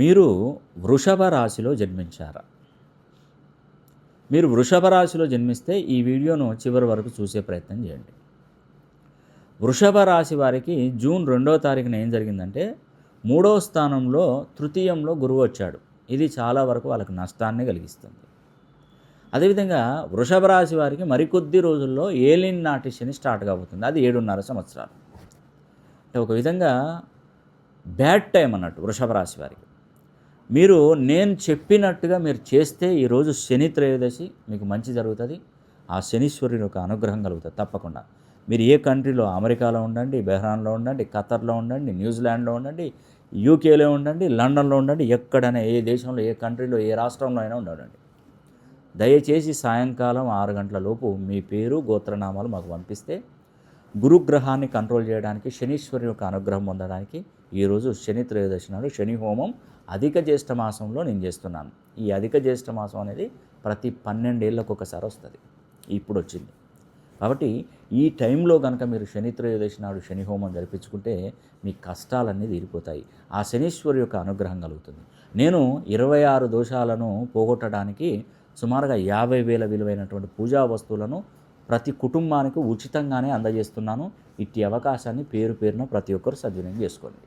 మీరు వృషభ రాశిలో జన్మించారా? మీరు వృషభ రాశిలో జన్మిస్తే ఈ వీడియోను చివరి వరకు చూసే ప్రయత్నం చేయండి. వృషభ రాశి వారికి జూన్ 2వ తారీఖున ఏం జరిగిందంటే, 3వ స్థానంలో తృతీయంలో గురువు వచ్చాడు. ఇది చాలా వరకు వాళ్ళకి నష్టాన్ని కలిగిస్తుంది. అదేవిధంగా వృషభ రాశి వారికి మరికొద్ది రోజుల్లో ఏలినాటి శని స్టార్ట్ కాబోతుంది. అది 7.5 సంవత్సరాలు. అంటే ఒక విధంగా బ్యాడ్ టైం అన్నట్టు వృషభ రాశి వారికి. మీరు నేను చెప్పినట్టుగా మీరు చేస్తే ఈరోజు శని త్రయోదశి మీకు మంచి జరుగుతుంది. ఆ శనీశ్వరుని యొక్క అనుగ్రహం కలుగుతుంది తప్పకుండా. మీరు ఏ కంట్రీలో, అమెరికాలో ఉండండి, బెహ్రాన్లో ఉండండి, ఖతర్లో ఉండండి, న్యూజిలాండ్లో ఉండండి, యూకేలో ఉండండి, లండన్లో ఉండండి, ఎక్కడైనా ఏ దేశంలో, ఏ కంట్రీలో, ఏ రాష్ట్రంలో అయినా ఉండండి. దయచేసి సాయంకాలం 6 గంటల లోపు మీ పేరు, గోత్రనామాలు మాకు పంపిస్తే గురుగ్రహాన్ని కంట్రోల్ చేయడానికి, శనీశ్వరుని యొక్క అనుగ్రహం పొందడానికి ఈరోజు శని త్రయోదశి నాడు శని హోమం అధిక జ్యేష్ఠ మాసంలో నేను చేస్తున్నాను. ఈ అధిక జ్యేష్ఠ మాసం అనేది ప్రతి 12 ఏళ్ళకు ఒకసారి వస్తుంది. ఇప్పుడు వచ్చింది. కాబట్టి ఈ టైంలో కనుక మీరు శని త్రయోదశి నాడు శని హోమం జరిపించుకుంటే మీ కష్టాలన్నీ తీరిపోతాయి. ఆ శనీశ్వరు యొక్క అనుగ్రహం కలుగుతుంది. నేను 26 దోషాలను పోగొట్టడానికి సుమారుగా 50,000 విలువైనటువంటి పూజా వస్తువులను ప్రతి కుటుంబానికి ఉచితంగానే అందజేస్తున్నాను. ఇట్టి అవకాశాన్ని పేరు పేరున ప్రతి ఒక్కరు సద్వినియోగం చేసుకోండి.